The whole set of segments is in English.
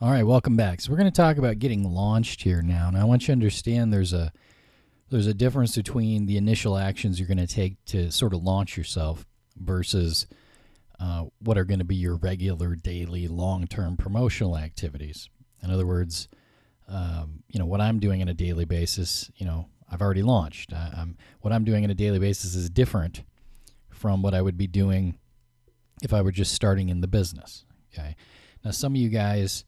All right, welcome back. So we're going to talk about getting launched here now. And I want you to understand there's a difference between the initial actions you're going to take to sort of launch yourself versus what are going to be your regular, daily, long-term promotional activities. In other words, what I'm doing on a daily basis, I've already launched. What I'm doing on a daily basis is different from what I would be doing if I were just starting in the business. Okay. Now, some of you guys,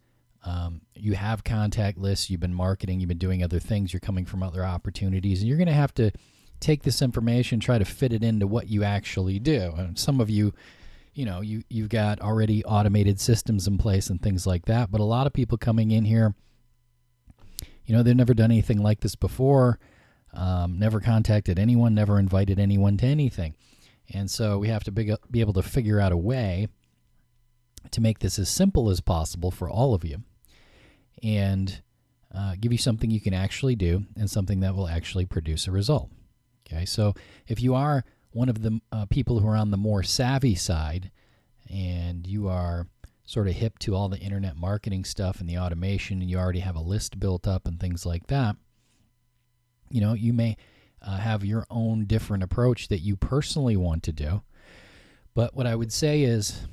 you have contact lists, you've been marketing, you've been doing other things, you're coming from other opportunities, and you're going to have to take this information, try to fit it into what you actually do. And some of you, you've got already automated systems in place and things like that, but a lot of people coming in here, they've never done anything like this before, never contacted anyone, never invited anyone to anything. And so we have to be able to figure out a way to make this as simple as possible for all of you and give you something you can actually do and something that will actually produce a result. Okay, so if you are one of the people who are on the more savvy side and you are sort of hip to all the internet marketing stuff and the automation and you already have a list built up and things like that, you may have your own different approach that you personally want to do. But what I would say is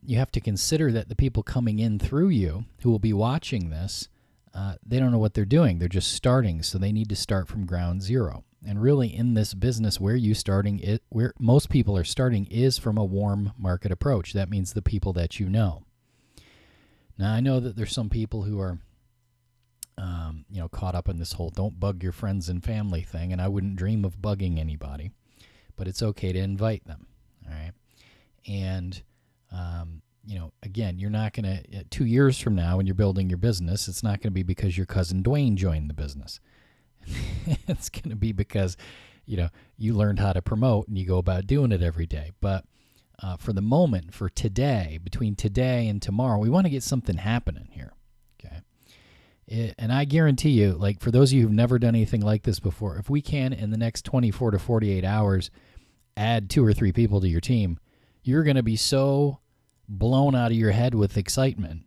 you have to consider that the people coming in through you who will be watching this, they don't know what they're doing. They're just starting, so they need to start from ground zero. And really in this business, where most people are starting is from a warm market approach. That means the people that you know. Now, I know that there's some people who are caught up in this whole don't bug your friends and family thing, and I wouldn't dream of bugging anybody, but it's okay to invite them, all right? And, again, you're not going to, 2 years from now when you're building your business, it's not going to be because your cousin Dwayne joined the business. It's going to be because, you learned how to promote and you go about doing it every day. But for the moment, for today, between today and tomorrow, we want to get something happening here, okay? And I guarantee you, like for those of you who've never done anything like this before, if we can, in the next 24 to 48 hours, add 2 or 3 people to your team, you're going to be so blown out of your head with excitement,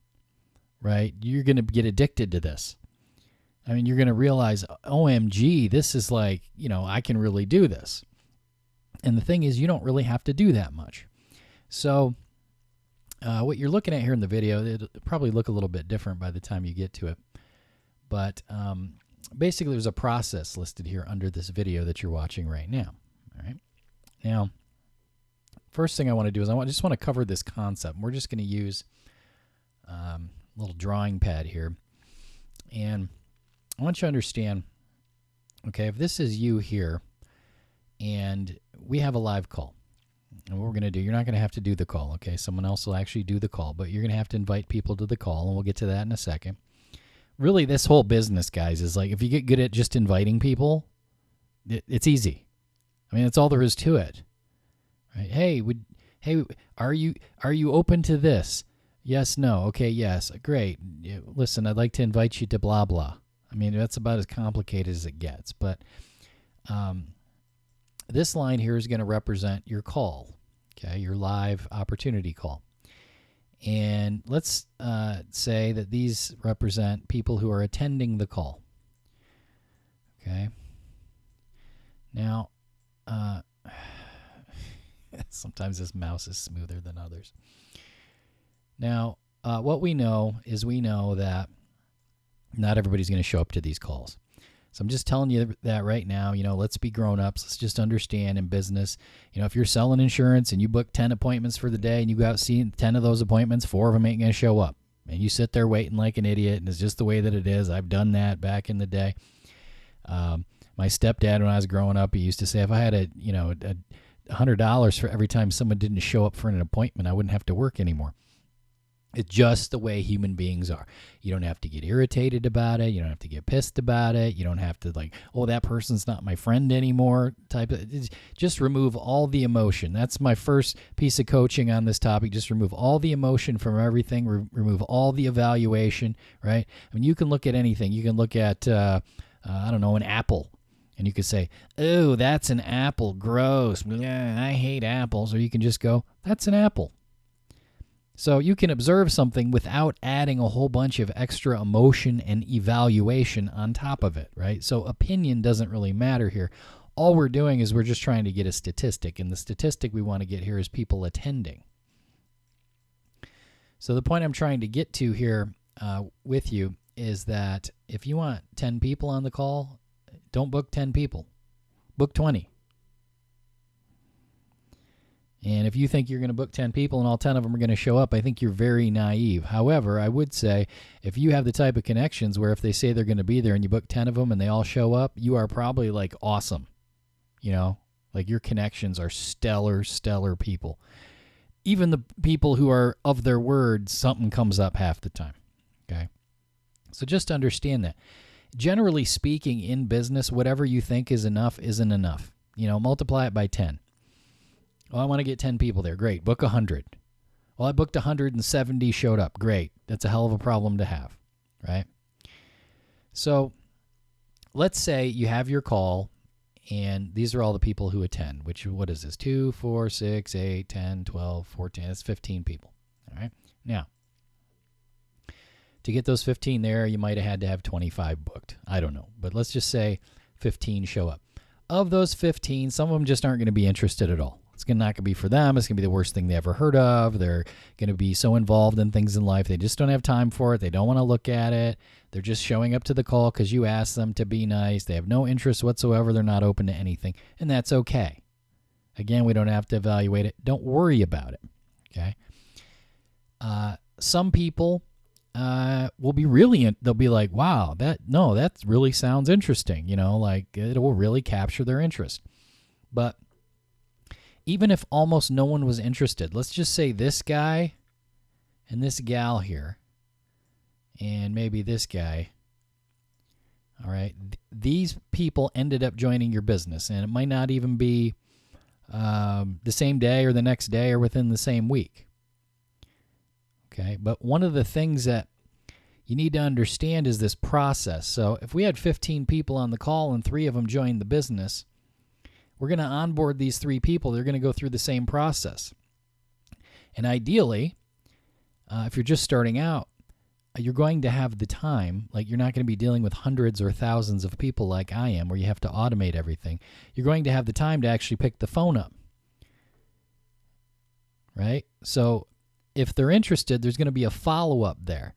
right? You're going to get addicted to this. I mean, you're going to realize, OMG, this is like, I can really do this. And the thing is, you don't really have to do that much. So what you're looking at here in the video, it'll probably look a little bit different by the time you get to it. But basically, there's a process listed here under this video that you're watching right now. All right. Now, first thing I want to do is I just want to cover this concept. We're just going to use a little drawing pad here. And I want you to understand, okay, if this is you here and we have a live call, and what we're going to do, you're not going to have to do the call, okay? Someone else will actually do the call, but you're going to have to invite people to the call, and we'll get to that in a second. Really, this whole business, guys, is like if you get good at just inviting people, it's easy. I mean, that's all there is to it. Right? Hey, are you open to this? Yes, no. Okay, yes. Great. Listen, I'd like to invite you to blah blah. I mean, that's about as complicated as it gets. But this line here is going to represent your call, okay, your live opportunity call. And let's say that these represent people who are attending the call. Okay. Now, sometimes this mouse is smoother than others. Now, what we know is that not everybody's going to show up to these calls. So I'm just telling you that right now, let's be grown-ups. Let's just understand in business, if you're selling insurance and you book 10 appointments for the day and you go out seeing 10 of those appointments, 4 of them ain't going to show up. And you sit there waiting like an idiot, and it's just the way that it is. I've done that back in the day. My stepdad, when I was growing up, he used to say if I had $100 for every time someone didn't show up for an appointment, I wouldn't have to work anymore. It's just the way human beings are. You don't have to get irritated about it. You don't have to get pissed about it. You don't have to that person's not my friend anymore just remove all the emotion. That's my first piece of coaching on this topic. Just remove all the emotion from everything. Remove all the evaluation, right? I mean, you can look at anything. You can look at, an apple. And you could say, oh, that's an apple. Gross. I hate apples. Or you can just go, that's an apple. So you can observe something without adding a whole bunch of extra emotion and evaluation on top of it, right? So opinion doesn't really matter here. All we're doing is we're just trying to get a statistic, and the statistic we want to get here is people attending. So the point I'm trying to get to here with you is that if you want 10 people on the call, don't book 10 people. Book 20. And if you think you're going to book 10 people and all 10 of them are going to show up, I think you're very naive. However, I would say if you have the type of connections where if they say they're going to be there and you book 10 of them and they all show up, you are probably like awesome. You know, like your connections are stellar people. Even the people who are of their word, something comes up half the time. Okay. So just understand that. Generally speaking, in business, whatever you think is enough isn't enough. You know, multiply it by 10. Well, I want to get 10 people there. Great. Book 100. Well, I booked 170, showed up. Great. That's a hell of a problem to have, right? So let's say you have your call, and these are all the people who attend, which, what is this? 2, 4, 6, 8, 10, 12, 14. That's 15 people, all right? Now, to get those 15 there, you might have had to have 25 booked. I don't know. But let's just say 15 show up. Of those 15, some of them just aren't going to be interested at all. It's not going to be for them. It's going to be the worst thing they ever heard of. They're going to be so involved in things in life. They just don't have time for it. They don't want to look at it. They're just showing up to the call because you asked them to be nice. They have no interest whatsoever. They're not open to anything. And that's okay. Again, we don't have to evaluate it. Don't worry about it. Okay. Some people will be they'll be like, wow, that really sounds interesting. You know, like it will really capture their interest. But even if almost no one was interested, let's just say this guy and this gal here, and maybe this guy, all right, these people ended up joining your business, and it might not even be the same day or the next day or within the same week. Okay, but one of the things that you need to understand is this process. So if we had 15 people on the call and 3 of them joined the business, we're going to onboard these 3 people. They're going to go through the same process. And ideally, if you're just starting out, you're going to have the time. Like, you're not going to be dealing with hundreds or thousands of people like I am, where you have to automate everything. You're going to have the time to actually pick the phone up. Right? So if they're interested, there's going to be a follow-up there.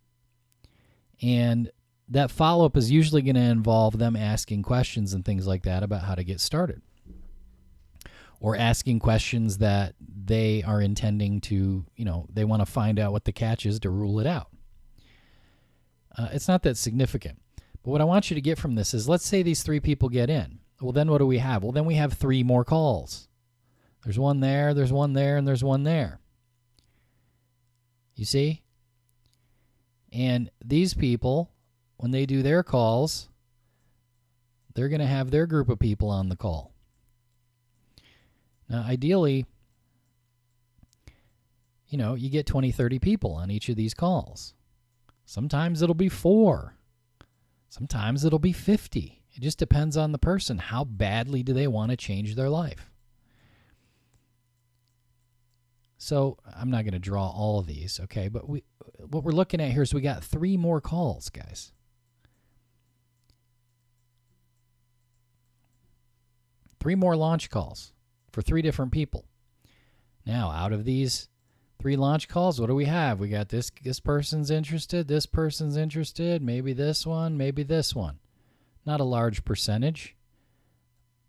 And that follow-up is usually going to involve them asking questions and things like that about how to get started, or asking questions that they are intending to, they want to find out what the catch is to rule it out. It's not that significant. But what I want you to get from this is, let's say these 3 people get in. Well, then what do we have? Well, then we have 3 more calls. There's one there, there's one there, and there's one there. You see? And these people, when they do their calls, they're going to have their group of people on the call. Now, ideally, you get 20, 30 people on each of these calls. Sometimes it'll be 4. Sometimes it'll be 50. It just depends on the person. How badly do they want to change their life? So I'm not going to draw all of these, okay? But what we're looking at here is we got 3 more calls, guys. 3 more launch calls for 3 different people. Now, out of these 3 launch calls, what do we have? We got this person's interested, this person's interested, maybe this one, maybe this one. Not a large percentage.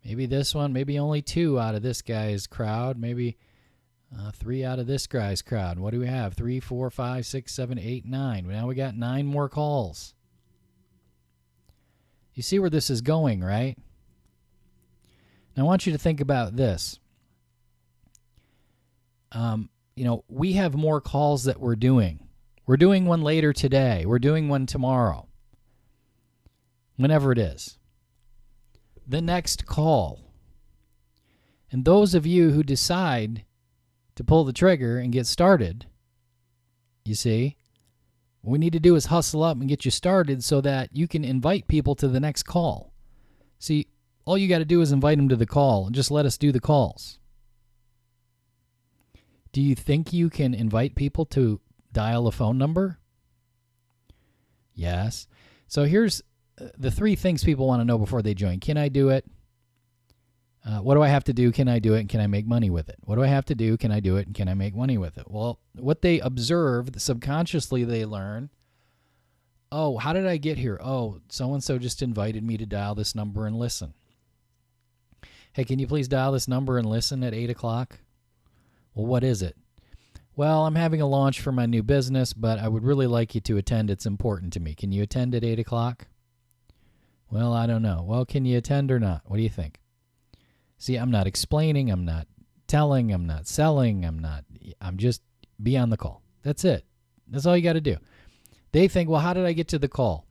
Maybe this one, maybe only 2 out of this guy's crowd, maybe 3 out of this guy's crowd. What do we have? 3, 4, 5, 6, 7, 8, 9. Now we got 9 more calls. You see where this is going, right? Now I want you to think about this. We have more calls that we're doing. We're doing one later today. We're doing one tomorrow. Whenever it is. The next call. And those of you who decide to pull the trigger and get started, you see, what we need to do is hustle up and get you started so that you can invite people to the next call. See, all you got to do is invite them to the call and just let us do the calls. Do you think you can invite people to dial a phone number? Yes. So here's the 3 things people want to know before they join. Can I do it? What do I have to do? Can I do it? And can I make money with it? What do I have to do? Can I do it? And can I make money with it? Well, what they observe, subconsciously they learn, oh, how did I get here? Oh, so-and-so just invited me to dial this number and listen. Hey, can you please dial this number and listen at 8 o'clock? Well, what is it? Well, I'm having a launch for my new business, but I would really like you to attend. It's important to me. Can you attend at 8 o'clock? Well, I don't know. Well, can you attend or not? What do you think? See, I'm not explaining, I'm not telling, I'm not selling, I'm just be on the call. That's it. That's all you got to do. They think, well, how did I get to the call?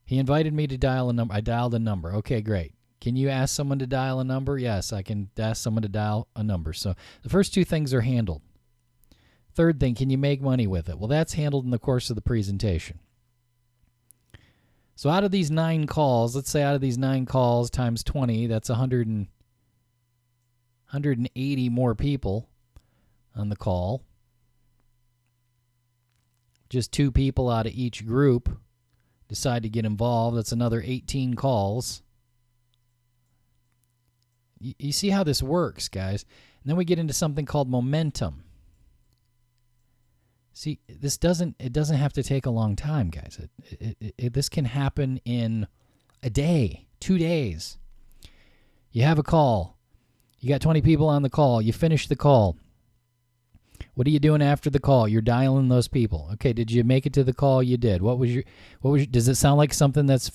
He invited me to dial a number. I dialed a number. Okay, great. Can you ask someone to dial a number? Yes, I can ask someone to dial a number. So the first 2 things are handled. Third thing, can you make money with it? Well, that's handled in the course of the presentation. So out of these 9 calls, let's say out of these 9 calls times 20, that's 180 more people on the call. Just 2 people out of each group decide to get involved. That's another 18 calls. You see how this works, guys? And then we get into something called momentum. See, it doesn't have to take a long time, guys. This can happen in a day, 2 days. You have a call. You got 20 people on the call. You finish the call. What are you doing after the call? You're dialing those people. Okay, did you make it to the call? You did. Does it sound like something that's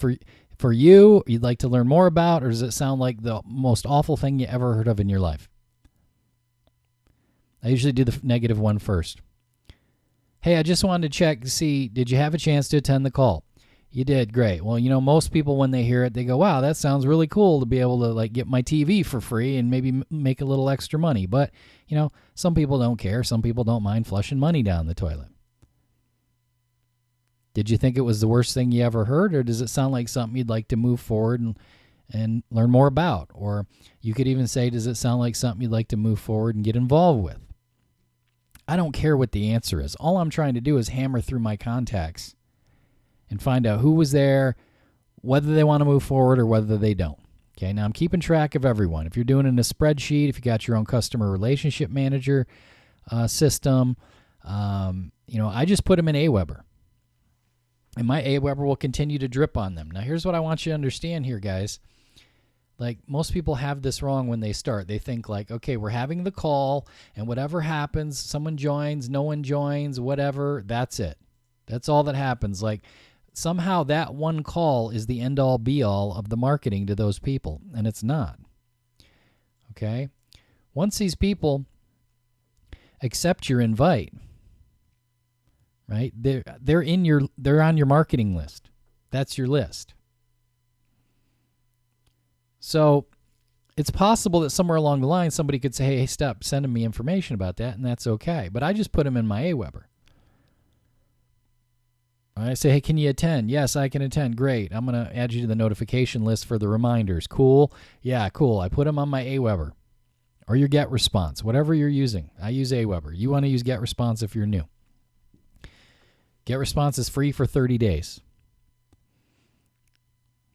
for you, you'd like to learn more about, or does it sound like the most awful thing you ever heard of in your life? I usually do the negative one first. Hey, I just wanted to check to see, did you have a chance to attend the call? You did. Great. Well, most people when they hear it, they go, wow, that sounds really cool to be able to get my TV for free and maybe make a little extra money. But, some people don't care. Some people don't mind flushing money down the toilet. Did you think it was the worst thing you ever heard, or does it sound like something you'd like to move forward and learn more about? Or you could even say, does it sound like something you'd like to move forward and get involved with? I don't care what the answer is. All I'm trying to do is hammer through my contacts and find out who was there, whether they want to move forward or whether they don't. Okay, now I'm keeping track of everyone. If you're doing it in a spreadsheet, if you got your own customer relationship manager system, I just put them in Aweber. And my Aweber will continue to drip on them. Now, here's what I want you to understand here, guys. Most people have this wrong when they start. They think okay, we're having the call, and whatever happens, someone joins, no one joins, whatever, that's it. That's all that happens. Somehow that one call is the end-all, be-all of the marketing to those people, and it's not. Okay? Once these people accept your invite, right? They're on your marketing list. That's your list. So it's possible that somewhere along the line somebody could say, hey, stop sending me information about that, and that's okay. But I just put them in my Aweber. I say, hey, can you attend? Yes, I can attend. Great. I'm going to add you to the notification list for the reminders. Cool. Yeah, cool. I put them on my Aweber or your GetResponse, whatever you're using. I use Aweber. You want to use GetResponse if you're new. GetResponse is free for 30 days.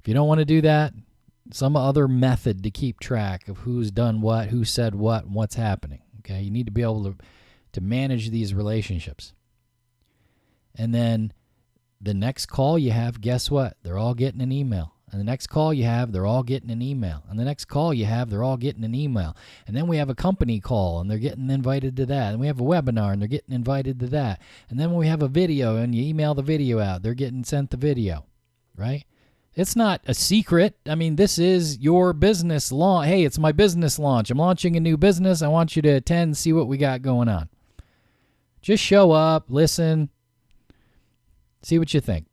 If you don't want to do that, some other method to keep track of who's done what, who said what, and what's happening. Okay, you need to be able to manage these relationships. And then the next call you have, guess what? They're all getting an email. And the next call you have, they're all getting an email. And the next call you have, they're all getting an email. And then we have a company call, and they're getting invited to that. And we have a webinar, and they're getting invited to that. And then we have a video, and you email the video out. They're getting sent the video, right? It's not a secret. I mean, this is your business launch. Hey, it's my business launch. I'm launching a new business. I want you to attend, see what we got going on. Just show up, listen, see what you think,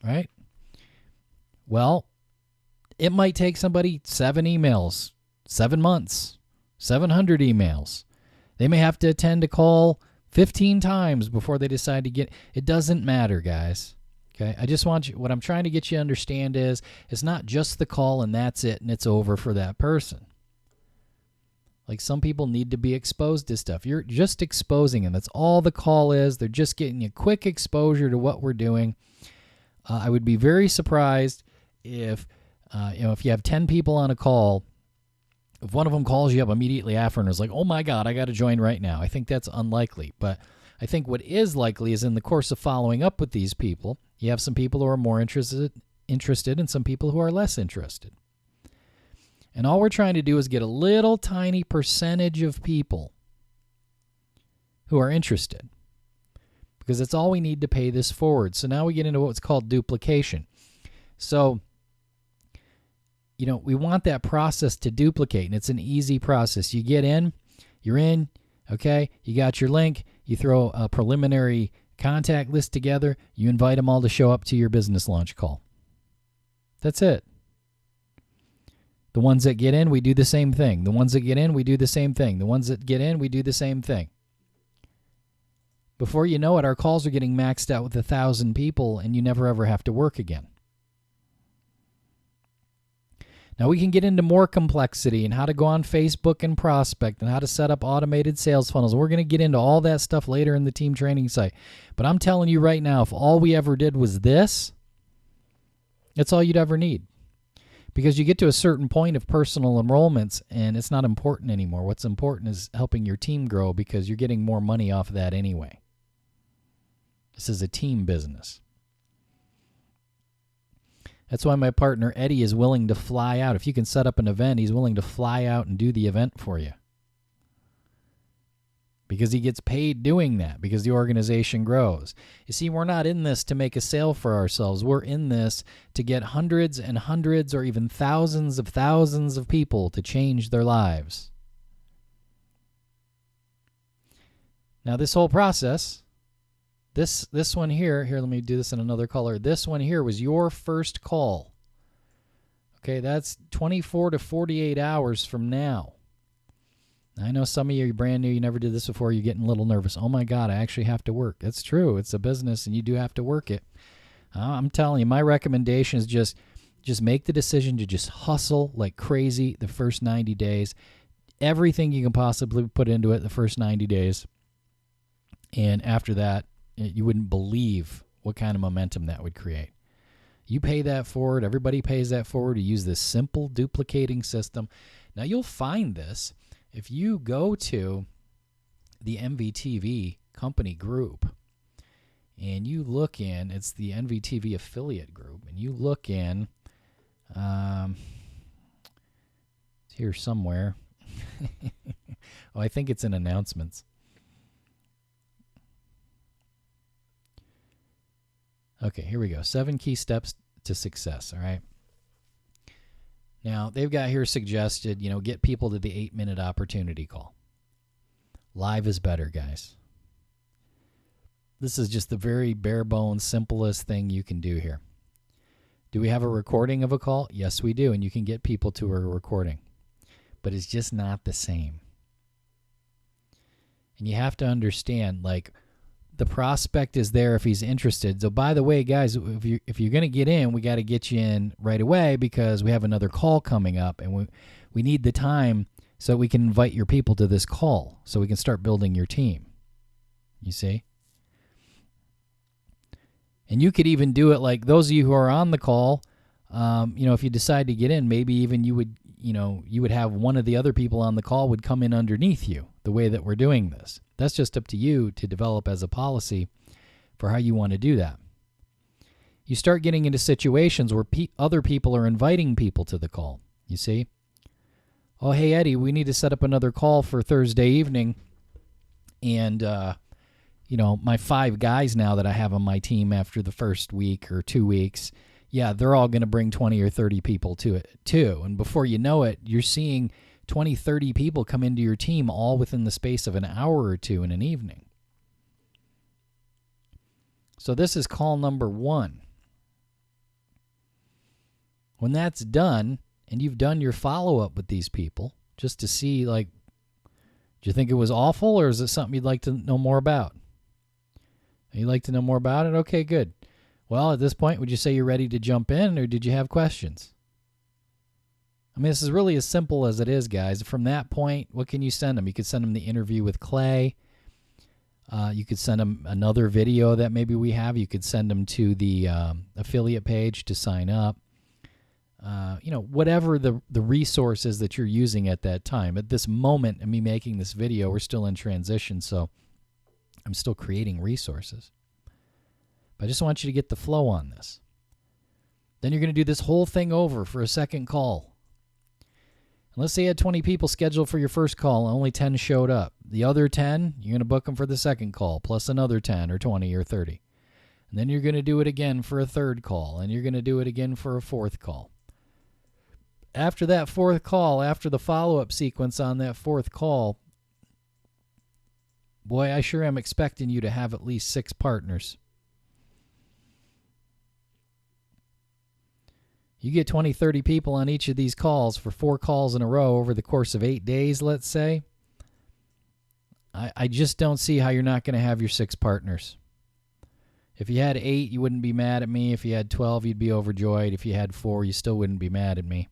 right? Well, it might take somebody 7 emails, 7 months, 700 emails. They may have to attend a call 15 times before they decide to get. It doesn't matter, guys. Okay, I just want you, what I'm trying to get you to understand is it's not just the call and that's it and it's over for that person. Like, some people need to be exposed to stuff. You're just exposing them. That's all the call is. They're just getting a quick exposure to what we're doing. I would be very surprised if, if you have 10 people on a call, if one of them calls you up immediately after and is like, oh my God, I got to join right now. I think that's unlikely. But I think what is likely is in the course of following up with these people, you have some people who are more interested and some people who are less interested. And all we're trying to do is get a little tiny percentage of people who are interested, because that's all we need to pay this forward. So now we get into what's called duplication. So, we want that process to duplicate, and it's an easy process. You get in, you're in, okay, you got your link, you throw a preliminary contact list together, you invite them all to show up to your business launch call. That's it. The ones that get in, we do the same thing. The ones that get in, we do the same thing. The ones that get in, we do the same thing. Before you know it, our calls are getting maxed out with 1,000 people, and you never ever have to work again. Now, we can get into more complexity and how to go on Facebook and prospect and how to set up automated sales funnels. We're going to get into all that stuff later in the team training site. But I'm telling you right now, if all we ever did was this, that's all you'd ever need. Because you get to a certain point of personal enrollments and it's not important anymore. What's important is helping your team grow, because you're getting more money off of that anyway. This is a team business. That's why my partner Eddie is willing to fly out. If you can set up an event, he's willing to fly out and do the event for you. Because he gets paid doing that, because the organization grows. You see, we're not in this to make a sale for ourselves. We're in this to get hundreds and hundreds or even thousands of people to change their lives. Now, this whole process, this one here, let me do this in another color. This one here was your first call. Okay, that's 24 to 48 hours from now. I know some of you are brand new, you never did this before, you're getting a little nervous. Oh my God, I actually have to work. That's true. It's a business and you do have to work it. I'm telling you, my recommendation is just make the decision to just hustle like crazy the first 90 days. Everything you can possibly put into it the first 90 days. And after that, you wouldn't believe what kind of momentum that would create. You pay that forward. Everybody pays that forward. You use this simple duplicating system. Now, you'll find this if you go to the MVTV company group and you look in, it's the MVTV affiliate group, and you look in, it's here somewhere. Oh, I think it's in announcements. Okay, here we go. 7 key steps to success, all right? Now, they've got here suggested, get people to the 8-minute opportunity call. Live is better, guys. This is just the very bare bones, simplest thing you can do here. Do we have a recording of a call? Yes, we do, and you can get people to a recording. But it's just not the same. And you have to understand, the prospect is there if he's interested. So, by the way, guys, if you're going to get in, we got to get you in right away because we have another call coming up, and we need the time so we can invite your people to this call so we can start building your team. You see? And you could even do it like those of you who are on the call, if you decide to get in, maybe even you would have one of the other people on the call would come in underneath you the way that we're doing this. That's just up to you to develop as a policy for how you want to do that. You start getting into situations where other people are inviting people to the call. You see? Oh, hey, Eddie, we need to set up another call for Thursday evening. And, my 5 guys now that I have on my team after the first week or 2 weeks, yeah, they're all going to bring 20 or 30 people to it too. And before you know it, you're seeing 20, 30 people come into your team all within the space of an hour or two in an evening. So this is call number 1. When that's done, and you've done your follow-up with these people, just to see, do you think it was awful, or is it something you'd like to know more about? You'd like to know more about it? Okay, good. Well, at this point, would you say you're ready to jump in, or did you have questions? I mean, this is really as simple as it is, guys. From that point, what can you send them? You could send them the interview with Clay. You could send them another video that maybe we have. You could send them to the affiliate page to sign up. Whatever the resource is that you're using at that time. At this moment of me making this video, we're still in transition, so I'm still creating resources. But I just want you to get the flow on this. Then you're going to do this whole thing over for a second call. And let's say you had 20 people scheduled for your first call and only 10 showed up. The other 10, you're going to book them for the second call, plus another 10 or 20 or 30. And then you're going to do it again for a third call, and you're going to do it again for a fourth call. After that fourth call, after the follow-up sequence on that fourth call, boy, I sure am expecting you to have at least 6 partners. You get 20, 30 people on each of these calls for 4 calls in a row over the course of 8 days, let's say. I just don't see how you're not going to have your 6 partners. If you had 8, you wouldn't be mad at me. If you had 12, you'd be overjoyed. If you had 4, you still wouldn't be mad at me.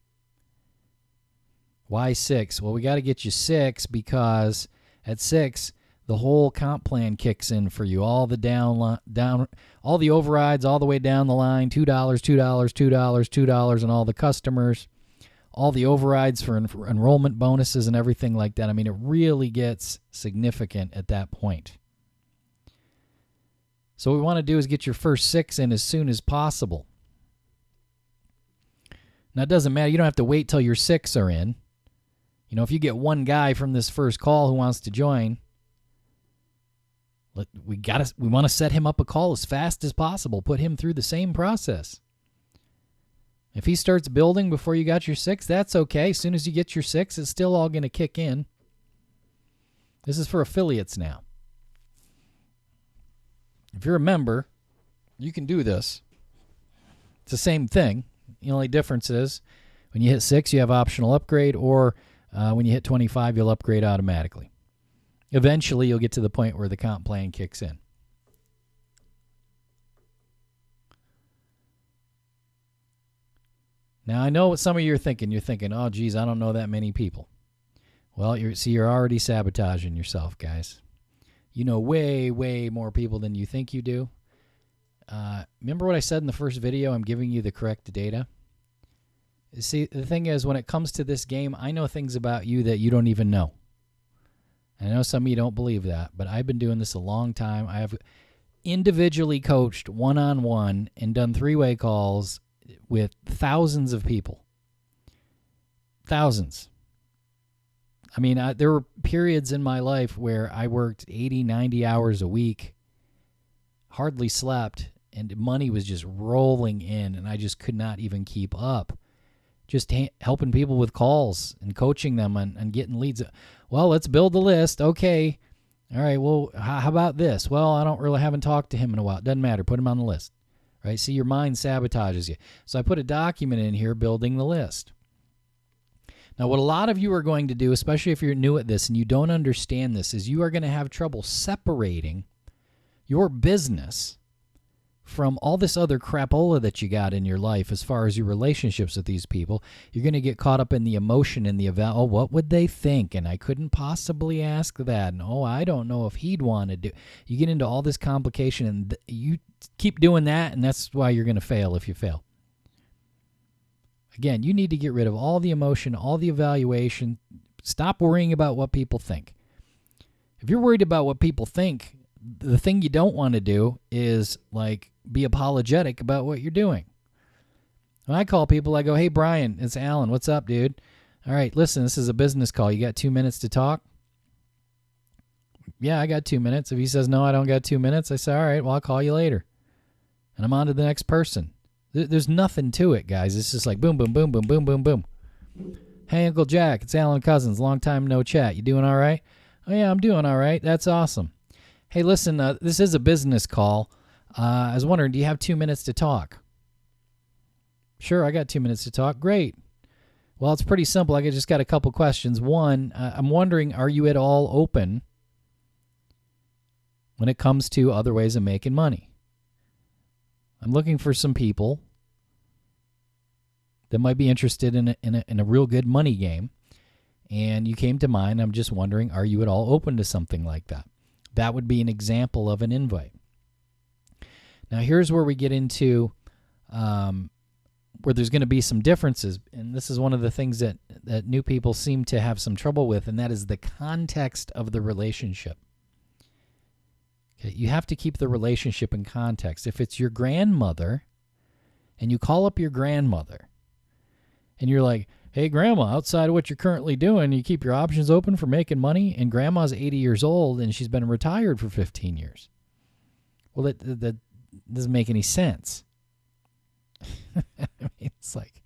Why 6? Well, we got to get you 6 because at 6, the whole comp plan kicks in for you. All the all the overrides all the way down the line, $2, $2, $2, $2, and all the customers, all the overrides for enrollment bonuses and everything like that. I mean, it really gets significant at that point. So what we want to do is get your first 6 in as soon as possible. Now, it doesn't matter. You don't have to wait till your 6 are in. If you get one guy from this first call who wants to join, we want to set him up a call as fast as possible. Put him through the same process. If he starts building before you got your 6, that's okay. As soon as you get your 6, it's still all going to kick in. This is for affiliates now. If you're a member, you can do this. It's the same thing. The only difference is when you hit 6, you have optional upgrade, or when you hit 25, you'll upgrade automatically. Eventually, you'll get to the point where the comp plan kicks in. Now, I know what some of you are thinking. You're thinking, oh, geez, I don't know that many people. Well, you're already sabotaging yourself, guys. You know way, way more people than you think you do. Remember what I said in the first video? I'm giving you the correct data. See, the thing is, when it comes to this game, I know things about you that you don't even know. I know some of you don't believe that, but I've been doing this a long time. I have individually coached one-on-one and done 3-way calls with thousands of people. Thousands. I mean, there were periods in my life where I worked 80, 90 hours a week, hardly slept, and money was just rolling in, and I just could not even keep up. Just helping people with calls and coaching them and getting leads. Well, let's build the list. Okay. All right. Well, how about this? Well, haven't talked to him in a while. Doesn't matter. Put him on the list. Right? See, your mind sabotages you. So I put a document in here building the list. Now, what a lot of you are going to do, especially if you're new at this and you don't understand this, is you are going to have trouble separating your business from all this other crapola that you got in your life as far as your relationships with these people. You're going to get caught up in the emotion and the oh, what would they think? And I couldn't possibly ask that. And oh, I don't know if he'd want to do. You get into all this complication and you keep doing that, and that's why you're going to fail if you fail. Again, you need to get rid of all the emotion, all the evaluation. Stop worrying about what people think. If you're worried about what people think, the thing you don't want to do is be apologetic about what you're doing. When I call people, I go, hey, Brian, it's Alan. What's up, dude? All right, listen, this is a business call. You got 2 minutes to talk? Yeah, I got 2 minutes. If he says, no, I don't got 2 minutes, I say, all right, well, I'll call you later. And I'm on to the next person. There's nothing to it, guys. It's just like boom, boom, boom, boom, boom, boom, boom. Hey, Uncle Jack, it's Alan Cousins. Long time no chat. You doing all right? Oh, yeah, I'm doing all right. That's awesome. Hey, listen, this is a business call. I was wondering, do you have 2 minutes to talk? Sure, I got 2 minutes to talk. Great. Well, it's pretty simple. I just got a couple questions. One, I'm wondering, are you at all open when it comes to other ways of making money? I'm looking for some people that might be interested in a real good money game, and you came to mind. I'm just wondering, are you at all open to something like that? That would be an example of an invite. Now, here's where we get into where there's going to be some differences, and this is one of the things that new people seem to have some trouble with, and that is the context of the relationship. Okay, you have to keep the relationship in context. If it's your grandmother, and you call up your grandmother, and you're like, hey, Grandma, outside of what you're currently doing, you keep your options open for making money, and Grandma's 80 years old, and she's been retired for 15 years. Well, that doesn't make any sense. I mean, it's like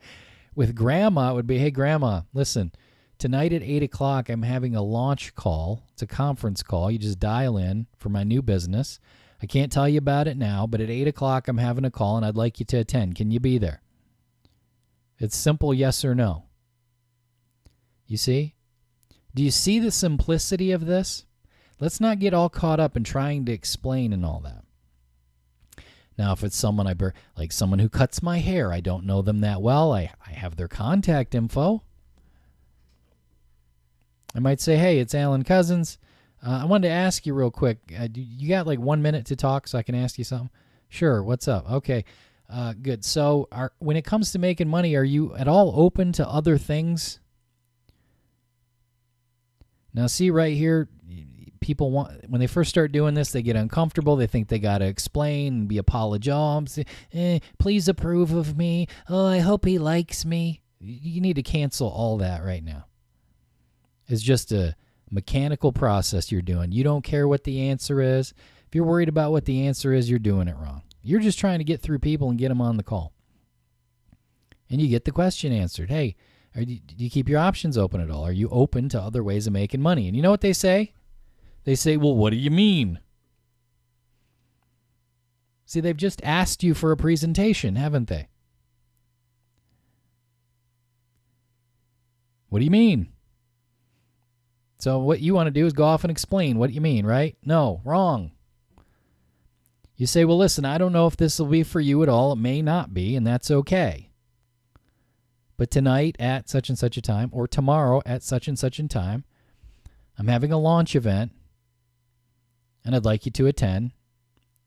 with Grandma, it would be, hey, Grandma, listen, tonight at 8 o'clock, I'm having a launch call. It's a conference call. You just dial in for my new business. I can't tell you about it now, but at 8 o'clock, I'm having a call, and I'd like you to attend. Can you be there? It's simple yes or no. You see? Do you see the simplicity of this? Let's not get all caught up in trying to explain and all that. Now, if it's someone like someone who cuts my hair, I don't know them that well. I have their contact info. I might say, hey, it's Alan Cousins. I wanted to ask you real quick. You got like 1 minute to talk so I can ask you something? Sure. What's up? Okay. Good. So when it comes to making money, are you at all open to other things? Now, see right here, people when they first start doing this, they get uncomfortable. They think they got to explain and be apologetic. Please approve of me. Oh, I hope he likes me. You need to cancel all that right now. It's just a mechanical process you're doing. You don't care what the answer is. If you're worried about what the answer is, you're doing it wrong. You're just trying to get through people and get them on the call. And you get the question answered. Hey, do you keep your options open at all? Are you open to other ways of making money? And you know what they say? They say, well, what do you mean? See, they've just asked you for a presentation, haven't they? What do you mean? So what you want to do is go off and explain what you mean, right? No, wrong. You say, well, listen, I don't know if this will be for you at all. It may not be, and that's okay. But tonight at such and such a time, or tomorrow at such and such a time, I'm having a launch event, and I'd like you to attend,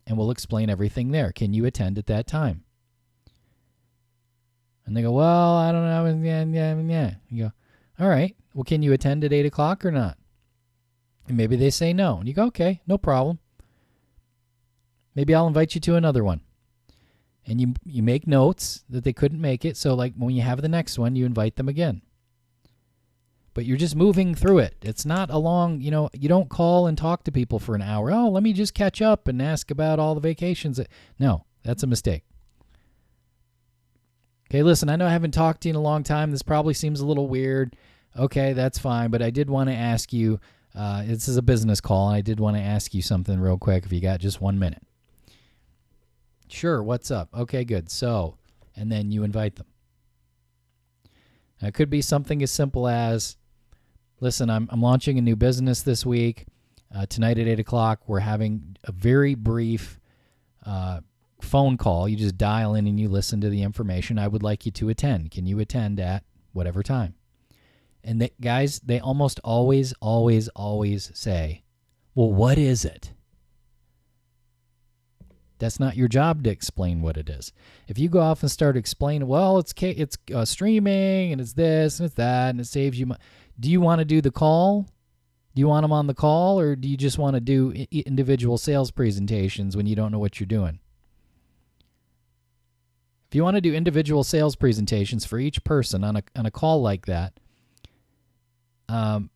and we'll explain everything there. Can you attend at that time? And they go, well, I don't know. Yeah. You go, all right. Well, can you attend at 8 o'clock or not? And maybe they say no. And you go, okay, no problem. Maybe I'll invite you to another one. And you make notes that they couldn't make it. So like when you have the next one, you invite them again. But you're just moving through it. It's not a long, you don't call and talk to people for an hour. Oh, let me just catch up and ask about all the vacations. No, that's a mistake. Okay, listen, I know I haven't talked to you in a long time. This probably seems a little weird. Okay, that's fine. But I did want to ask you, this is a business call, and I did want to ask you something real quick if you got just 1 minute. Sure, what's up? Okay, good. So, and then you invite them. Now, it could be something as simple as, listen, I'm launching a new business this week. Tonight at 8 o'clock, we're having a very brief phone call. You just dial in and you listen to the information. I would like you to attend. Can you attend at whatever time? And guys, they almost always say, well, what is it? That's not your job to explain what it is. If you go off and start explaining, well, it's streaming and it's this and it's that and it saves you money. Do you want to do the call? Do you want them on the call, or do you just want to do individual sales presentations when you don't know what you're doing? If you want to do individual sales presentations for each person on a call like that,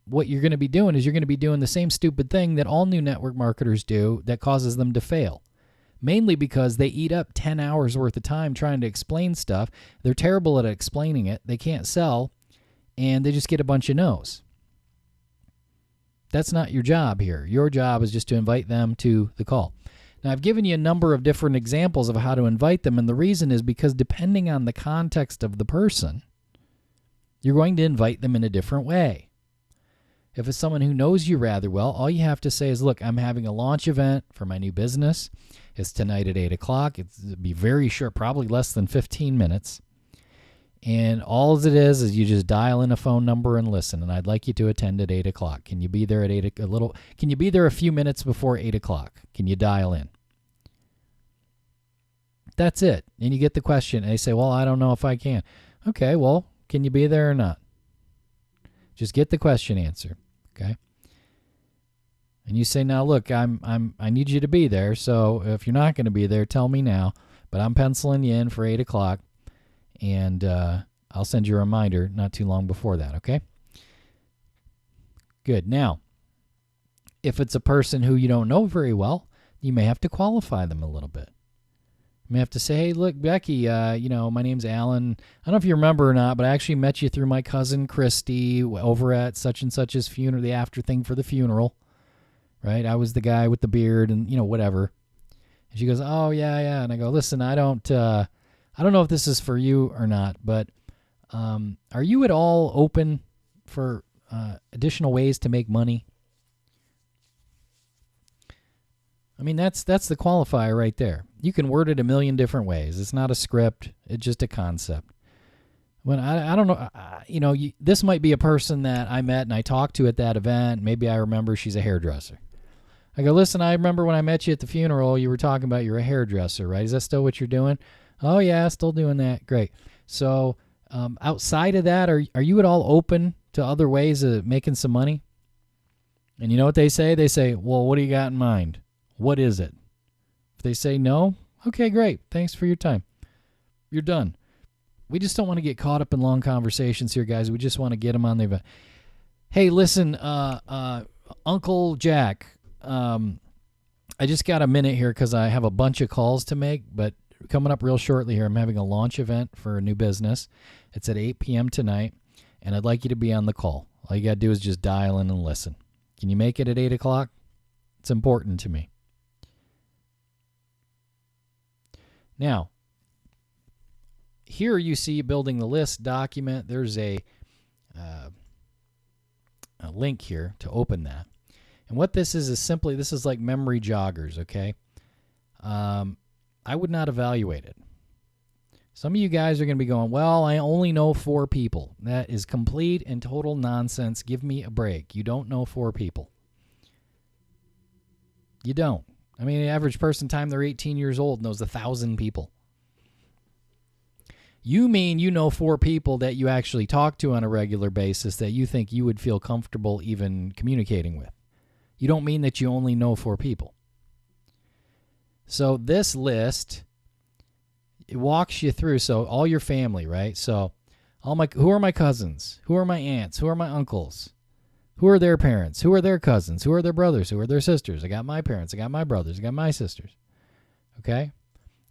what you're going to be doing is you're going to be doing the same stupid thing that all new network marketers do that causes them to fail. Mainly because they eat up 10 hours worth of time trying to explain stuff. They're terrible at explaining it. They can't sell, and they just get a bunch of no's. That's not your job here. Your job is just to invite them to the call. Now, I've given you a number of different examples of how to invite them, and the reason is because depending on the context of the person, you're going to invite them in a different way. If it's someone who knows you rather well, all you have to say is, look, I'm having a launch event for my new business. It's tonight at 8 o'clock. It'll be very short, probably less than 15 minutes. And all it is you just dial in a phone number and listen. And I'd like you to attend at 8 o'clock. Can you be there at 8 Can you be there a few minutes before 8 o'clock? Can you dial in? That's it. And you get the question. And they say, well, I don't know if I can. Okay, well, can you be there or not? Just get the question answered. Okay. And you say, now look, I need you to be there. So if you're not going to be there, tell me now. But I'm penciling you in for 8 o'clock. And I'll send you a reminder not too long before that, okay? Good. Now, if it's a person who you don't know very well, you may have to qualify them a little bit. You may have to say, hey, look, Becky, my name's Alan. I don't know if you remember or not, but I actually met you through my cousin Christy over at such and such's funeral, the after thing for the funeral, right? I was the guy with the beard and, whatever. And she goes, oh, yeah. And I go, listen, I don't know if this is for you or not, but are you at all open for additional ways to make money? I mean, that's the qualifier right there. You can word it a million different ways. It's not a script. It's just a concept. When I don't know, this might be a person that I met and I talked to at that event. Maybe I remember she's a hairdresser. I go, listen, I remember when I met you at the funeral, you were talking about you're a hairdresser, right? Is that still what you're doing? Oh, yeah, still doing that. Great. So outside of that, are you at all open to other ways of making some money? And you know what they say? They say, well, what do you got in mind? What is it? If they say no, okay, great. Thanks for your time. You're done. We just don't want to get caught up in long conversations here, guys. We just want to get them on the event. Hey, listen, Uncle Jack, I just got a minute here because I have a bunch of calls to make, but coming up real shortly here, I'm having a launch event for a new business. It's at 8 p.m. tonight, and I'd like you to be on the call. All you got to do is just dial in and listen. Can you make it at 8 o'clock? It's important to me. Now, here you see building the list document. There's a link here to open that. And what this is simply, this is like memory joggers, okay? I would not evaluate it. Some of you guys are going to be going, well, I only know 4 people. That is complete and total nonsense. Give me a break. You don't know 4 people. You don't. I mean, the average person, time they're 18 years old, knows 1,000 people. You mean you know 4 people that you actually talk to on a regular basis that you think you would feel comfortable even communicating with. You don't mean that you only know 4 people. So this list, it walks you through. So all your family, right? So who are my cousins? Who are my aunts? Who are my uncles? Who are their parents? Who are their cousins? Who are their brothers? Who are their sisters? I got my parents. I got my brothers. I got my sisters. Okay?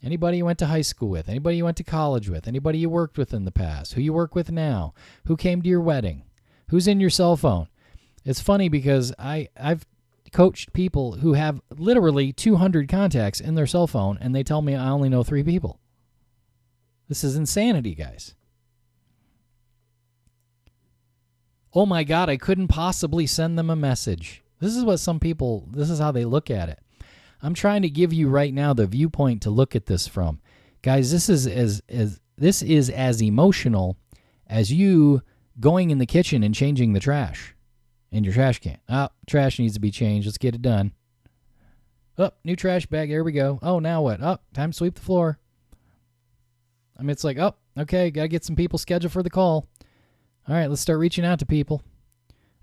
Anybody you went to high school with? Anybody you went to college with? Anybody you worked with in the past? Who you work with now? Who came to your wedding? Who's in your cell phone? It's funny because I've coached people who have literally 200 contacts in their cell phone, and they tell me I only know 3 people. This is insanity, guys. Oh my God, I couldn't possibly send them a message. This is what some people, this is how they look at it. I'm trying to give you right now the viewpoint to look at this from. Guys, this is as emotional as you going in the kitchen and changing the trash in your trash can. Oh, trash needs to be changed. Let's get it done. Oh, new trash bag. There we go. Oh, now what? Oh, time to sweep the floor. I mean, it's like, oh, okay, got to get some people scheduled for the call. All right, let's start reaching out to people.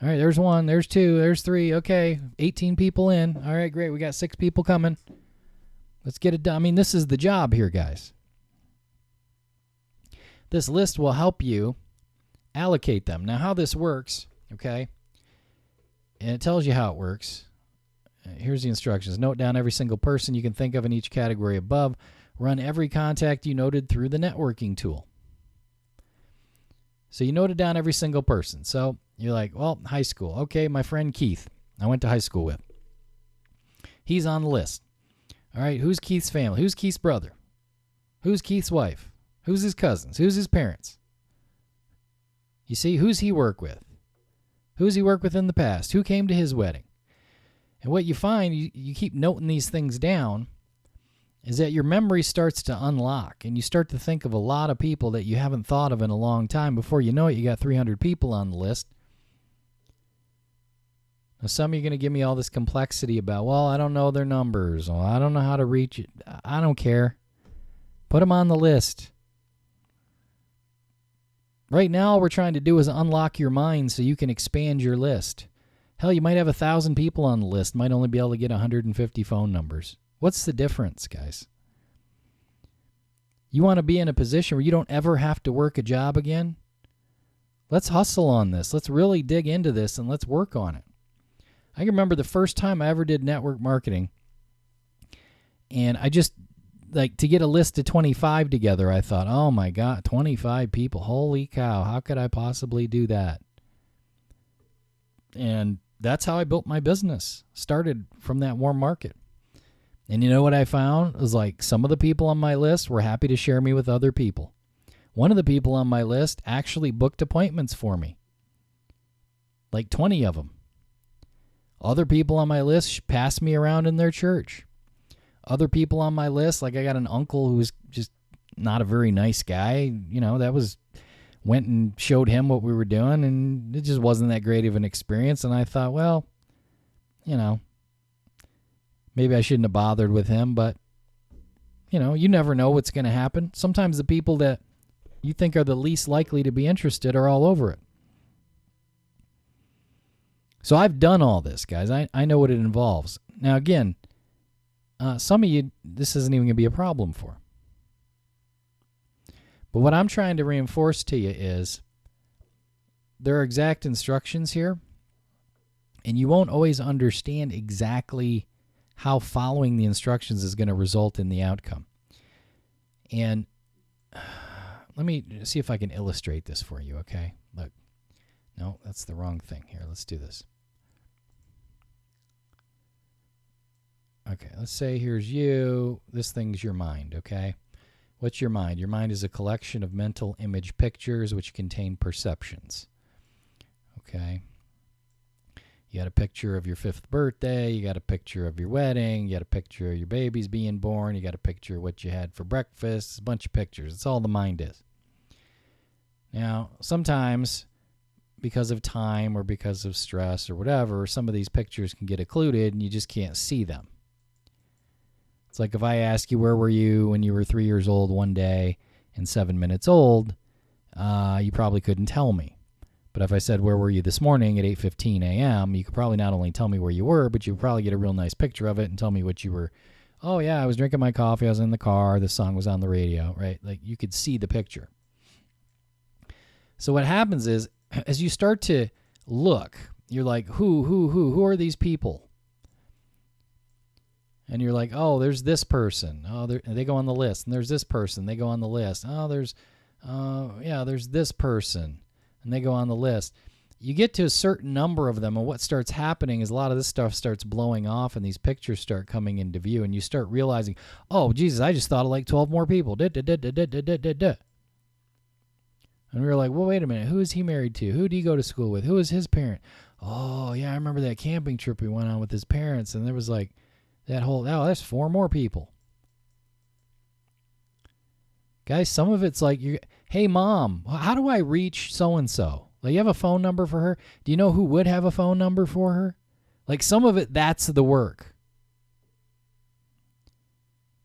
All right, there's 1, there's 2, there's 3. Okay, 18 people in. All right, great. We got 6 people coming. Let's get it done. I mean, this is the job here, guys. This list will help you allocate them. Now, how this works, okay, and it tells you how it works. Here's the instructions. Note down every single person you can think of in each category above. Run every contact you noted through the networking tool. So you noted down every single person. So you're like, well, high school. Okay, my friend Keith, I went to high school with. He's on the list. All right, who's Keith's family? Who's Keith's brother? Who's Keith's wife? Who's his cousins? Who's his parents? You see, who's he work with? Who's he worked with in the past? Who came to his wedding? And what you find, you keep noting these things down, is that your memory starts to unlock and you start to think of a lot of people that you haven't thought of in a long time. Before you know it, you got 300 people on the list. Now, some of you are going to give me all this complexity about, well, I don't know their numbers. Well, I don't know how to reach it. I don't care. Put them on the list. Right now, all we're trying to do is unlock your mind so you can expand your list. Hell, you might have 1,000 people on the list, might only be able to get 150 phone numbers. What's the difference, guys? You want to be in a position where you don't ever have to work a job again? Let's hustle on this. Let's really dig into this and let's work on it. I can remember the first time I ever did network marketing, and I just, like, to get a list of 25 together, I thought, oh my God, 25 people. Holy cow, how could I possibly do that? And that's how I built my business. Started from that warm market. And you know what I found? It was like some of the people on my list were happy to share me with other people. One of the people on my list actually booked appointments for me. Like 20 of them. Other people on my list passed me around in their church. Other people on my list, like I got an uncle who was just not a very nice guy. You know, went and showed him what we were doing, and it just wasn't that great of an experience. And I thought, well, you know, maybe I shouldn't have bothered with him, but, you know, you never know what's going to happen. Sometimes the people that you think are the least likely to be interested are all over it. So I've done all this, guys. I know what it involves. Now, again, some of you, this isn't even going to be a problem for. But what I'm trying to reinforce to you is there are exact instructions here, and you won't always understand exactly how following the instructions is going to result in the outcome. And let me see if I can illustrate this for you, okay? Look. No, that's the wrong thing. Here, let's do this. Okay, let's say here's you. This thing's your mind, okay? What's your mind? Your mind is a collection of mental image pictures which contain perceptions. Okay? You got a picture of your 5th birthday. You got a picture of your wedding. You got a picture of your babies being born. You got a picture of what you had for breakfast. It's a bunch of pictures. It's all the mind is. Now, sometimes, because of time or because of stress or whatever, some of these pictures can get occluded and you just can't see them. It's like if I ask you, where were you when you were 3 years old one day and 7 minutes old, you probably couldn't tell me. But if I said, where were you this morning at 8:15 a.m., you could probably not only tell me where you were, but you would probably get a real nice picture of it and tell me what you were. Oh, yeah, I was drinking my coffee. I was in the car. The song was on the radio, right? Like you could see the picture. So what happens is, as you start to look, you're like, who are these people? And you're like, oh, there's this person. Oh, they go on the list. And there's this person. They go on the list. Oh, there's this person. And they go on the list. You get to a certain number of them, and what starts happening is a lot of this stuff starts blowing off, and these pictures start coming into view, and you start realizing, oh, Jesus, I just thought of like 12 more people. And we were like, well, wait a minute. Who is he married to? Who did he go to school with? Who is his parent? Oh, yeah, I remember that camping trip we went on with his parents, and there was like that's 4 more people. Guys, some of it's like, hey, Mom, how do I reach so-and-so? Like, you have a phone number for her? Do you know who would have a phone number for her? Like, some of it, that's the work.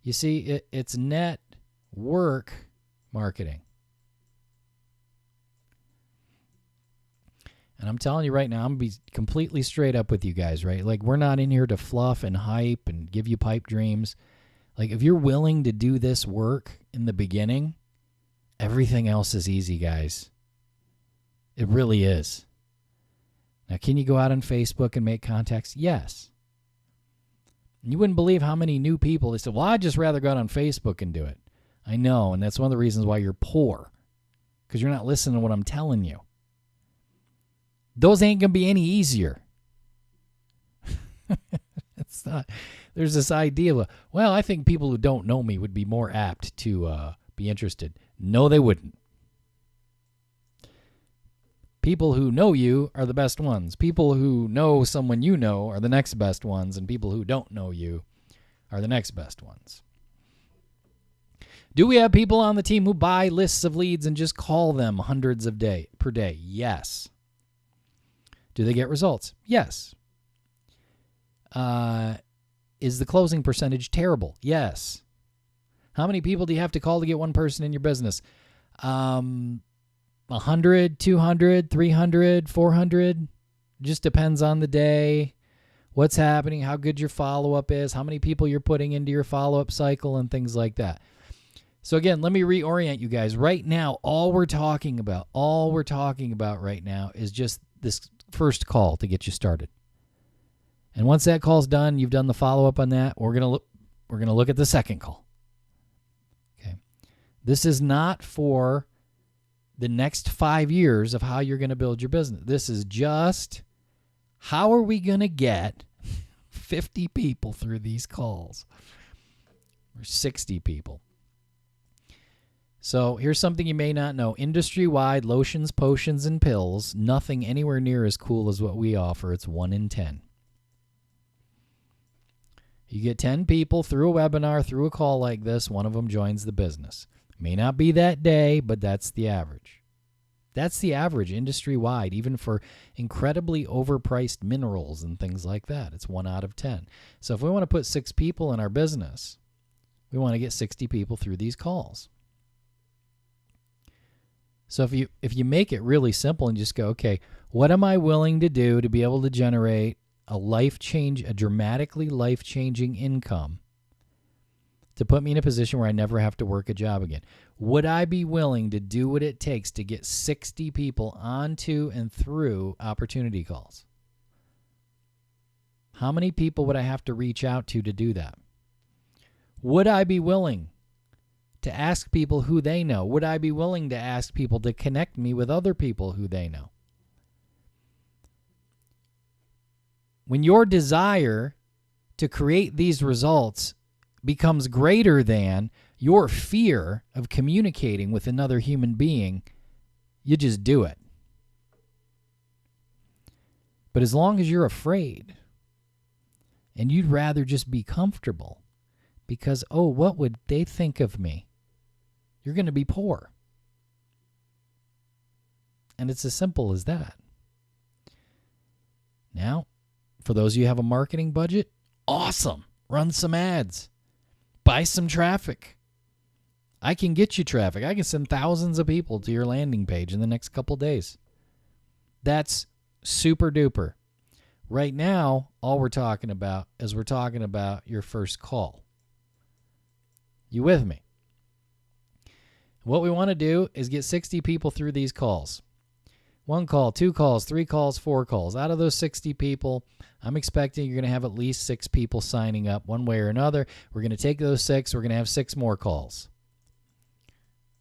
You see, it's network marketing. And I'm telling you right now, I'm going to be completely straight up with you guys, right? Like, we're not in here to fluff and hype and give you pipe dreams. Like, if you're willing to do this work in the beginning, everything else is easy, guys. It really is. Now, can you go out on Facebook and make contacts? Yes. You wouldn't believe how many new people, they said, well, I'd just rather go out on Facebook and do it. I know, and that's one of the reasons why you're poor, because you're not listening to what I'm telling you. Those ain't going to be any easier. It's not. There's this idea of, well, I think people who don't know me would be more apt to be interested. No, they wouldn't. People who know you are the best ones. People who know someone you know are the next best ones, and people who don't know you are the next best ones. Do we have people on the team who buy lists of leads and just call them hundreds of per day? Yes. Do they get results? Yes. Is the closing percentage terrible? Yes. How many people do you have to call to get one person in your business? 100, 200, 300, 400. Just depends on the day, what's happening, how good your follow-up is, how many people you're putting into your follow-up cycle, and things like that. So again, let me reorient you guys. Right now, all we're talking about right now is just this first call to get you started. And once that call's done, you've done the follow-up on that, we're going to look at the second call. Okay. This is not for the next 5 years of how you're going to build your business. This is just how are we going to get 50 people through these calls or 60 people. So here's something you may not know. Industry-wide, lotions, potions, and pills, nothing anywhere near as cool as what we offer. It's 1 in 10. You get 10 people through a webinar, through a call like this, one of them joins the business. May not be that day, but that's the average. That's the average industry-wide, even for incredibly overpriced minerals and things like that. It's 1 out of 10. So if we want to put 6 people in our business, we want to get 60 people through these calls. So if you make it really simple and just go, okay, what am I willing to do to be able to generate a dramatically life-changing income to put me in a position where I never have to work a job again? Would I be willing to do what it takes to get 60 people onto and through opportunity calls? How many people would I have to reach out to do that? Would I be willing to ask people who they know? Would I be willing to ask people to connect me with other people who they know? When your desire to create these results becomes greater than your fear of communicating with another human being, you just do it. But as long as you're afraid and you'd rather just be comfortable because, oh, what would they think of me? You're going to be poor. And it's as simple as that. Now, for those of you who have a marketing budget, awesome. Run some ads. Buy some traffic. I can get you traffic. I can send thousands of people to your landing page in the next couple days. That's super duper. Right now, all we're talking about is your first call. You with me? What we want to do is get 60 people through these calls. 1 call, 2 calls, 3 calls, 4 calls. Out of those 60 people, I'm expecting you're going to have at least 6 people signing up one way or another. We're going to take those 6. We're going to have 6 more calls.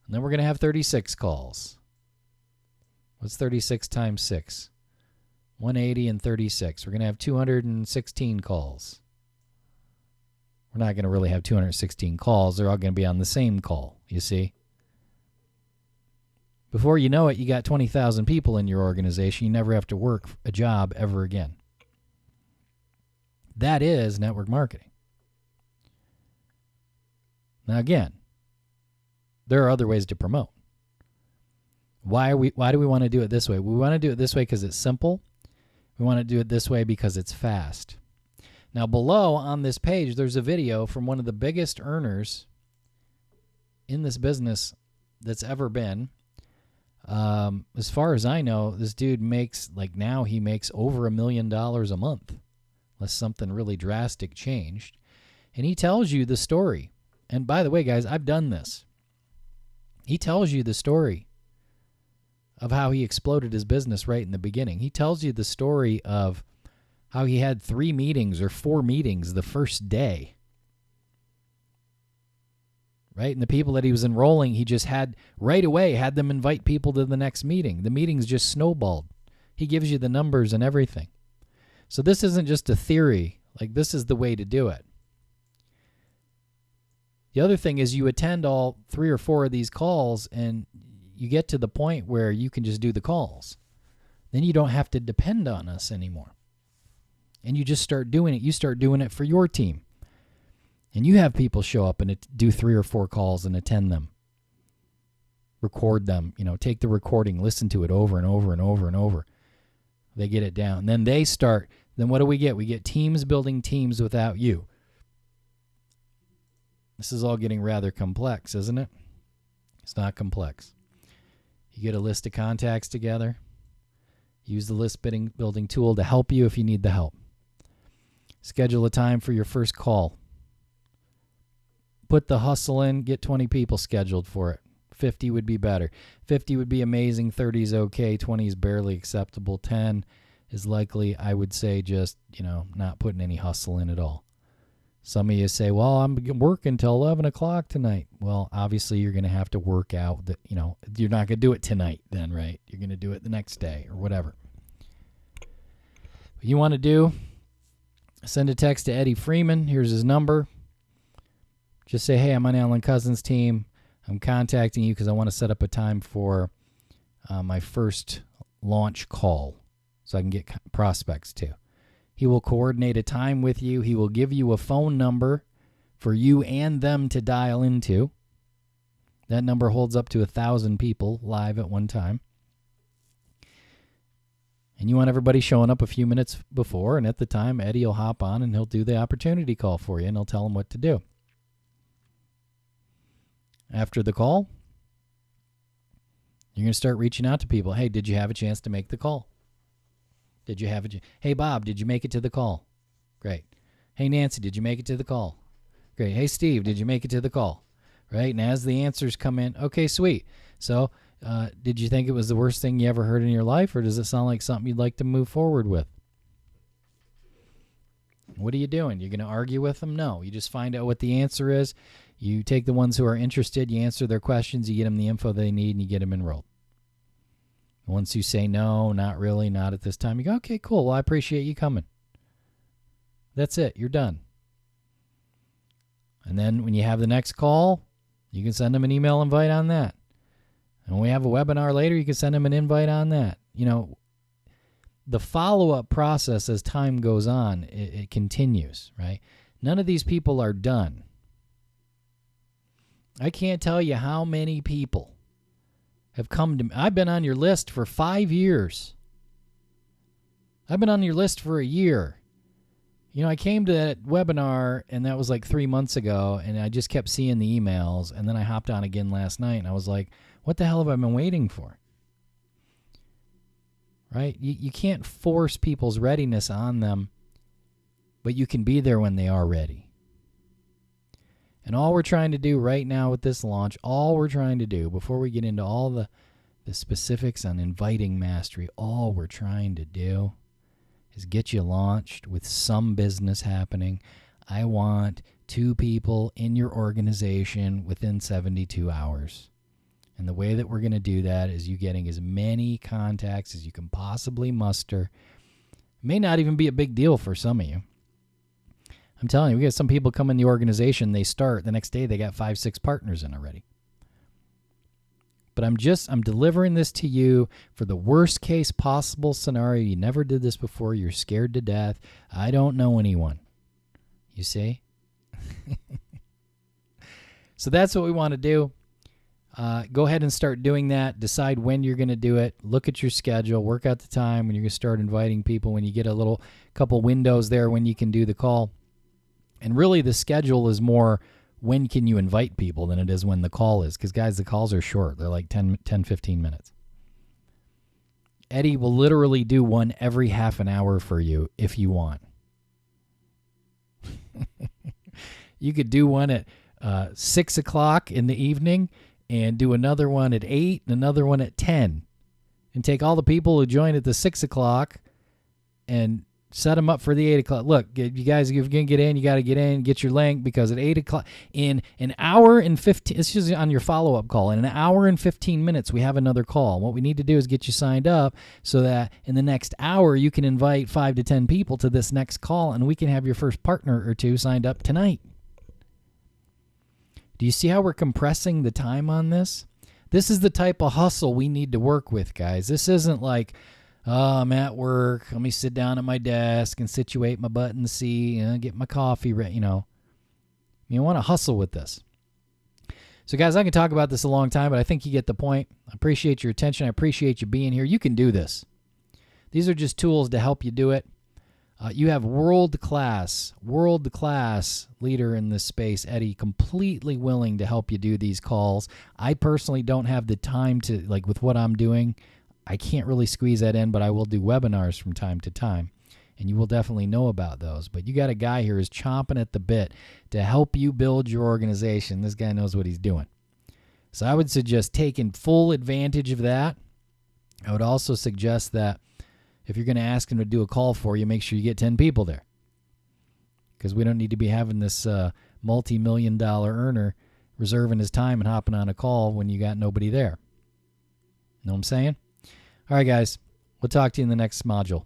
And then we're going to have 36 calls. What's 36 times 6? 180 and 36. We're going to have 216 calls. We're not going to really have 216 calls. They're all going to be on the same call, you see? Before you know it, you got 20,000 people in your organization. You never have to work a job ever again. That is network marketing. Now again, there are other ways to promote. Why do we want to do it this way? We want to do it this way because it's simple. We want to do it this way because it's fast. Now below on this page, there's a video from one of the biggest earners in this business that's ever been. As far as I know, this dude makes, now he makes over $1 million a month, unless something really drastic changed. And he tells you the story. And by the way, guys, I've done this. He tells you the story of how he exploded his business right in the beginning. He tells you the story of how he had 3 meetings or 4 meetings the first day. Right? And the people that he was enrolling, he just had them invite people to the next meeting. The meetings just snowballed. He gives you the numbers and everything. So this isn't just a theory. This is the way to do it. The other thing is you attend all 3 or 4 of these calls and you get to the point where you can just do the calls. Then you don't have to depend on us anymore. And you just start doing it. You start doing it for your team. And you have people show up and do 3 or 4 calls and attend them. Record them, take the recording, listen to it over and over and over and over. They get it down. Then they start, then what do we get? We get teams building teams without you. This is all getting rather complex, isn't it? It's not complex. You get a list of contacts together. Use the list building tool to help you if you need the help. Schedule a time for your first call. Put the hustle in, get 20 people scheduled for it. 50 would be better. 50 would be amazing. 30 is okay. 20 is barely acceptable. 10 is likely, I would say, just, not putting any hustle in at all. Some of you say, well, I'm working till 11 o'clock tonight. Well, obviously, you're going to have to work out that, you're not going to do it tonight then, right? You're going to do it the next day or whatever. What you want to do, send a text to Eddie Freeman. Here's his number. Just say, hey, I'm on Alan Cousins' team. I'm contacting you because I want to set up a time for my first launch call so I can get prospects too. He will coordinate a time with you. He will give you a phone number for you and them to dial into. That number holds up to 1,000 people live at one time. And you want everybody showing up a few minutes before, and at the time, Eddie will hop on and he'll do the opportunity call for you, and he'll tell them what to do. After the call, you're going to start reaching out to people. Hey, did you have a chance to make the call? Hey, Bob, did you make it to the call? Great. Hey, Nancy, did you make it to the call? Great. Hey, Steve, did you make it to the call? Right? And as the answers come in, okay, sweet. So did you think it was the worst thing you ever heard in your life, or does it sound like something you'd like to move forward with? What are you doing? You're going to argue with them? No. You just find out what the answer is. You take the ones who are interested, you answer their questions, you get them the info they need, and you get them enrolled. Once you say, no, not really, not at this time, you go, okay, cool, well, I appreciate you coming. That's it. You're done. And then when you have the next call, you can send them an email invite on that. And when we have a webinar later, you can send them an invite on that. The follow-up process as time goes on, it continues, right? None of these people are done. I can't tell you how many people have come to me. I've been on your list for 5 years. I've been on your list for a year. I came to that webinar, and that was like 3 months ago, and I just kept seeing the emails, and then I hopped on again last night, and I was like, what the hell have I been waiting for? Right? You can't force people's readiness on them, but you can be there when they are ready. And all we're trying to do right now with this launch, all we're trying to do before we get into all the specifics on inviting mastery, all we're trying to do is get you launched with some business happening. I want 2 people in your organization within 72 hours. And the way that we're going to do that is you getting as many contacts as you can possibly muster. It may not even be a big deal for some of you. I'm telling you, we get some people come in the organization, they start, the next day they got 5, 6 partners in already. But I'm delivering this to you for the worst case possible scenario. You never did this before. You're scared to death. I don't know anyone. You see? So that's what we want to do. Go ahead and start doing that. Decide when you're going to do it. Look at your schedule. Work out the time when you're going to start inviting people, when you get a couple windows there when you can do the call. And really the schedule is more when can you invite people than it is when the call is. Because, guys, the calls are short. They're like 10, 15 minutes. Eddie will literally do one every half an hour for you if you want. You could do one at 6 o'clock in the evening and do another one at 8 and another one at 10. And take all the people who joined at the 6 o'clock and set them up for the 8 o'clock. Look, you guys, if you're going to get in, you got to get in, get your link, because at 8 o'clock, in an hour and 15, it's just on your follow-up call, in an hour and 15 minutes, we have another call. What we need to do is get you signed up so that in the next hour, you can invite 5 to 10 people to this next call, and we can have your first partner or 2 signed up tonight. Do you see how we're compressing the time on this? This is the type of hustle we need to work with, guys. This isn't like, oh, I'm at work. Let me sit down at my desk and situate my butt in the seat and get my coffee ready. You want to hustle with this. So, guys, I can talk about this a long time, but I think you get the point. I appreciate your attention. I appreciate you being here. You can do this. These are just tools to help you do it. You have world-class leader in this space, Eddie, completely willing to help you do these calls. I personally don't have the time to, like with what I'm doing, I can't really squeeze that in, but I will do webinars from time to time, and you will definitely know about those. But you got a guy here who's chomping at the bit to help you build your organization. This guy knows what he's doing. So I would suggest taking full advantage of that. I would also suggest that if you're going to ask him to do a call for you, make sure you get 10 people there, because we don't need to be having this multi-million-dollar earner reserving his time and hopping on a call when you got nobody there. Know what I'm saying? All right, guys. We'll talk to you in the next module.